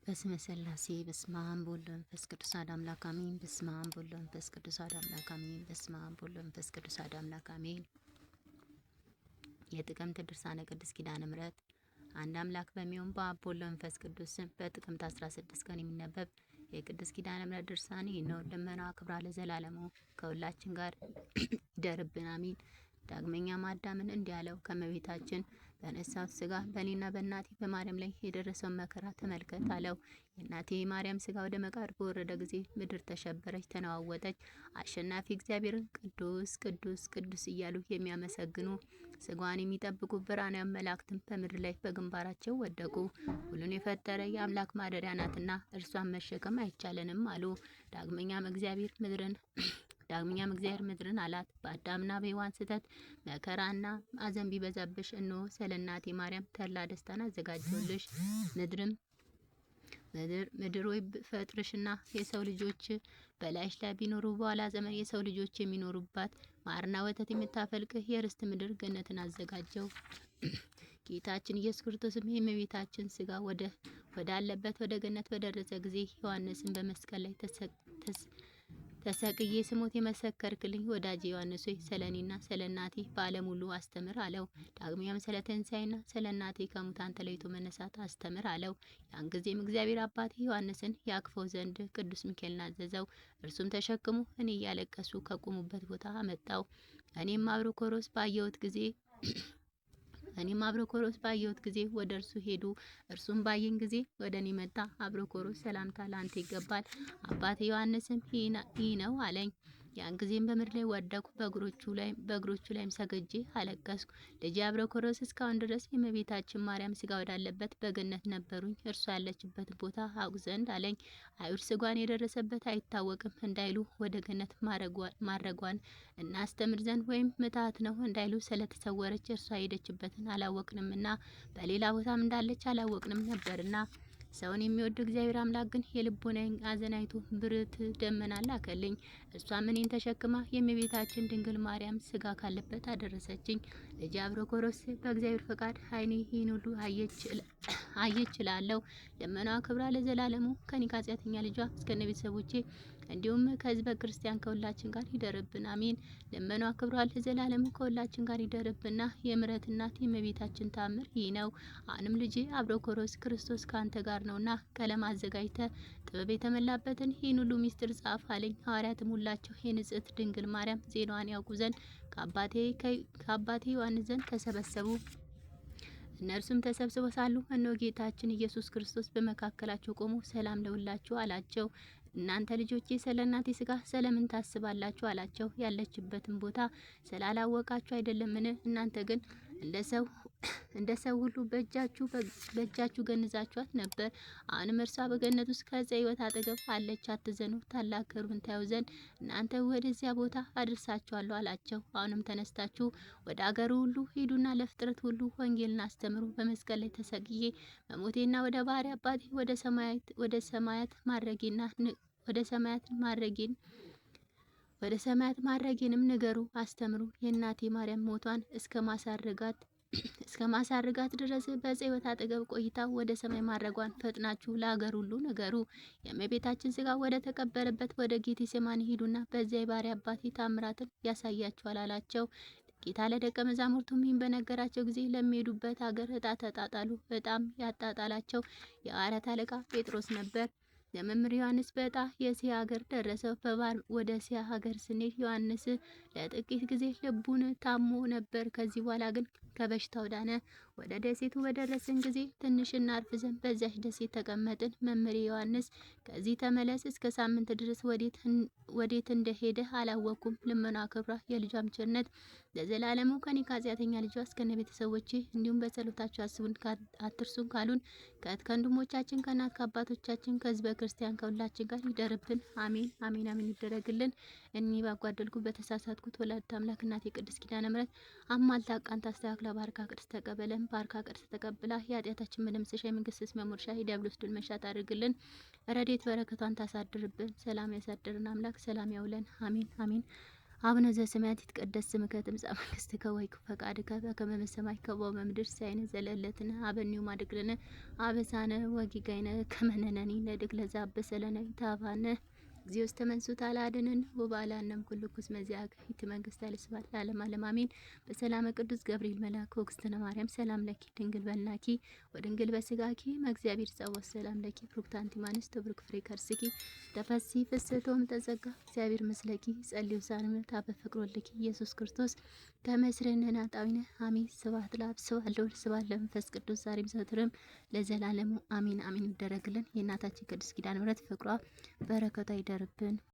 በስመ ሥላሴ በስመ አብ ወወልድ ወመንፈስ ቅዱስ አሐዱ አምላክ አሜን። በስመ አብ ወወልድ ወመንፈስ ቅዱስ አሐዱ አምላክ አሜን። በስመ አብ ወወልድ ወመንፈስ ቅዱስ አሐዱ አምላክ አሜን። የጥቅምት ድርሳነ ቅድስት ኪዳነ ምሕረት። አንድ አምላክ በሚሆን በአብ በወልድ በመንፈስ ቅዱስ ስም በጥቅምት 16 ቀን የሚነበብ የቅድስት ኪዳነ ምሕረት ድርሳን ይህ ነው። ልመናዋ ክብራ ለዘላለሙ ከሁላችን ጋር ይደርብን አሜን። ዳግመኛም አዳምን እንዲህ አለው፣ ከእመቤታችን በነሳሁት ሥጋ በእኔና በእናቴ በማርያም ላይ የደረሰውን መከራ ተመልከት አለው። የእናቴ ማርያም ሥጋ ወደ መቃብር በወረደ ጊዜ ምድር ተሸበረች፣ ተነዋወጠች። አሸናፊ እግዚአብሔርን ቅዱስ ቅዱስ ቅዱስ እያሉ የሚያመሰግኑ ሥጋዋን የሚጠብቁ ብርሃናውያን መላእክትም በምድር ላይ በግንባራቸው ወደቁ። ሁሉን የፈጠረ የአምላክ ማደሪያ ናትና እርሷን መሸከም አይቻለንም አሉ። ዳግመኛም እግዚአብሔር ምድርን አላት፣ በአዳምና በሔዋን ስህተት መከራና ሐዘን ቢበዛብሽ እነሆ ስለ እናቴ ማርያም ተድላ ደስታን አዘጋጀሁልሽ። ምድር ወይ ፈጥርሽና የሰው ልጆች በላይሽ ላይ ቢኖሩ በኋላ ዘመን የሰው ልጆች የሚኖሩባት ማርና ወተት የምታፈልቅ የርስት ምድር ገነትን አዘጋጀው። ጌታችን ኢየሱስ ክርስቶስም የእመቤታችን ሥጋ ወዳለበት ወደ ገነት በደረሰ ጊዜ ዮሐንስን በመስቀል ላይ ተሰቅዬ ስሞት የመሰከርክልኝ ወዳጄ ዮሐንስ ሆይ ስለ እኔና ስለ እናቴ በዓለም ሁሉ አስተምር አለው። ዳግመኛም ስለ ትንሣኤና ስለ እናቴ ከሙታን ተለይቶ መነሳት አስተምር አለው። ያን ጊዜም እግዚአብሔር አባቴ ዮሐንስን ያቅፈው ዘንድ ቅዱስ ሚካኤልን አዘዘው። እርሱም ተሸክሞ እኔ እያለቀሱ ከቆሙበት ቦታ አመጣው። እኔም አብሮኮሮስ ባየሁት ጊዜ ወደ እርሱ ሄዱ። እርሱም ባየኝ ጊዜ ወደ እኔ መጣ። አብሮኮሮስ ሰላምታ ለአንተ ይገባል፣ አባቴ ዮሐንስም ይህ ነው አለኝ። ያን ጊዜም በምድር ላይ ወደቅሁ፣ በእግሮቹ ላይም ሰግጄ አለቀስኩ። ልጄ አብሮኮሮስ እስካሁን ድረስ የእመቤታችን ማርያም ሥጋ ወዳለበት በገነት ነበሩኝ፣ እርሷ ያለችበት ቦታ አውቅ ዘንድ አለኝ። አይሁድ ሥጋዋን የደረሰበት አይታወቅም እንዳይሉ ወደ ገነት ማረጓን እናስተምር ዘንድ ወይም ምትሃት ነው እንዳይሉ ስለተሰወረች እርሷ የሄደችበትን አላወቅንምና በሌላ ቦታም እንዳለች አላወቅንም ነበርና። ሰውን የሚወድ እግዚአብሔር አምላክ ግን የልቦናዬን ሐዘን አይቶ ብርት ደመና ላከልኝ። እርሷም እኔን ተሸክማ የእመቤታችን ድንግል ማርያም ሥጋ ካለበት አደረሰችኝ። ልጄ አብሮኮሮስ በእግዚአብሔር ፈቃድ ዓይኔ ይህን ሁሉ አየች እላለሁ። ልመናዋ ክብራ ለዘላለሙ ከኔ ከኃጢአተኛ ልጇ እስከነ ቤተሰቦቼ እንዲሁም ከሕዝበ ክርስቲያን ከሁላችን ጋር ይደርብን አሜን። ልመናዋ ክብሯ ለዘላለሙ ከሁላችን ጋር ይደርብና የምሕረት እናት የእመቤታችን ታምር ይህ ነው። አሁንም ልጄ አብሮኮሮስ ክርስቶስ ከአንተ ጋር ነውና ቀለም አዘጋጅተ ጥበብ የተመላበትን ይህን ሁሉ ሚስጥር ጻፍ አለኝ። ሐዋርያትም ሁላቸው የንጽሕት ድንግል ማርያም ዜናዋን ያውቁ ዘንድ ከአባቴ ዮሐንስ ዘንድ ተሰበሰቡ። እነርሱም ተሰብስበው ሳሉ እነሆ ጌታችን ኢየሱስ ክርስቶስ በመካከላቸው ቆሞ ሰላም ለሁላችሁ አላቸው። እናንተ ልጆቼ ስለ እናቴ ሥጋ ስለምን ታስባላችሁ አላቸው። ያለችበትን ቦታ ስላላወቃችሁ አይደለምን? እናንተ ግን እንደ ሰው ሁሉ በእጃችሁ ገንዛችኋት ነበር። አሁንም እርሷ በገነት ውስጥ ከዕፀ ሕይወት አጠገብ አለች። አትዘኑ፣ ታላቅ ክብርን ታዩ ዘንድ እናንተ ወደዚያ ቦታ አድርሳችኋለሁ አላቸው። አሁንም ተነስታችሁ ወደ አገሩ ሁሉ ሂዱና ለፍጥረት ሁሉ ወንጌልን አስተምሩ። በመስቀል ላይ ተሰቅዬ መሞቴና ወደ ባሕርይ አባቴ ወደ ሰማያት ማድረጌንም ንገሩ፣ አስተምሩ። የእናቴ ማርያም ሞቷን እስከ ማሳርጋት ድረስ በዕፀ ሕይወት አጠገብ ቆይታ ወደ ሰማይ ማድረጓን ፈጥናችሁ ለአገር ሁሉ ንገሩ። የእመቤታችን ሥጋ ወደ ተቀበረበት ወደ ጌቴሴማኒ ሂዱና በዚያ የባሕርይ አባቴ ታምራትን ያሳያችኋል አላቸው። ጌታ ለደቀ መዛሙርቱ ይህን በነገራቸው ጊዜ ለሚሄዱበት አገር ዕጣ ተጣጣሉ። ዕጣም ያጣጣላቸው የሐዋርያት አለቃ ጴጥሮስ ነበር። ለመምህር ዮሐንስ በዕጣ የእስያ ሀገር ደረሰ። በባሕር ወደ እስያ ሀገር ስንሄድ ዮሐንስ ለጥቂት ጊዜ ልቡን ታሞ ነበር። ከዚህ በኋላ ግን ከበሽታው ዳነ። ወደ ደሴቱ በደረስን ጊዜ ትንሽ እናርፍ ዘንድ በዚያች ደሴት ተቀመጥን። መምህር ዮሐንስ ከዚህ ተመለስ፣ እስከ ሳምንት ድረስ ወዴት እንደሄደ አላወቅኩም። ልመና ክብራ የልጇም ቸርነት ለዘላለሙ ከኔ ከኃጢአተኛ ልጇ እስከነ ቤተሰቦቼ እንዲሁም በጸሎታችሁ አስቡን አትርሱን ካሉን ከወንድሞቻችን ከእናት ከአባቶቻችን ከሕዝበ ክርስቲያን ከሁላችን ጋር ይደርብን አሜን አሜን አሜን ይደረግልን። እኔ ባጓደልኩ በተሳሳትኩት ወላዲተ አምላክ እናቴ ቅድስት ኪዳነ ምሕረት አማልዳ ቃንታ አስተካክላ ባርካ ቅድስት ተቀበለን። ባርካ ቅድስት ተቀብላ የኃጢአታችን መደምሰሻ የመንግስት መሞርሻ የዲያብሎስ ድል መንሻ ታድርግልን። ረድኤት በረከቷን ታሳድርብን። ሰላም ያሳድርን አምላክ ሰላም ያውለን አሜን አሜን። አቡነ ዘበሰማያት ይትቀደስ ስምከ ትምጻእ መንግስትከ ወይኩን ፈቃድከ በከመ በሰማይ ከማሁ በምድር ሲሳየነ ዘለለዕለትነ ሀበነ ዮም ሀድግ ለነ አበሳነ ወጌጋየነ ከመ ንሕነኒ ንኅድግ ለዘአበሰ ለነ ኢታብአነ እግዚኦ ውስተ መንሱት አልአድኅነነ ወባልሐነም ኩሉ ኩስ መዚአከ ይእቲ መንግስት ኃይለ ስብሐት ለዓለመ ዓለም አሜን። በሰላመ ቅዱስ ገብርኤል መልአክ ወእግዝእትነ ማርያም ሰላም ለኪ ድንግል በልናኪ ወድንግል በስጋኪ መእግዚአብሔር ጸወት ሰላም ለኪ ብሩክት አንቲ እምአንስት ወብሩክ ፍሬ ከርስኪ ተፈሥሒ ፍስሕቶ እምይእዜሰ እግዚአብሔር ምስለኪ ጸልዩ ሳንምት አበ ፍቅር ወልድኪ ኢየሱስ ክርስቶስ ከመ ይስረይ ኃጣውኢነ አሜን። ስብሐት ለአብ ስብሐት ለወልድ ስብሐት ለመንፈስ ቅዱስ ዛሬም ዘወትርም ለዘላለሙ አሜን አሜን ይደረግልን። የእናታችን ቅድስት ኪዳነ ምሕረት ፍቅሯ በረከቷ ይደርብን።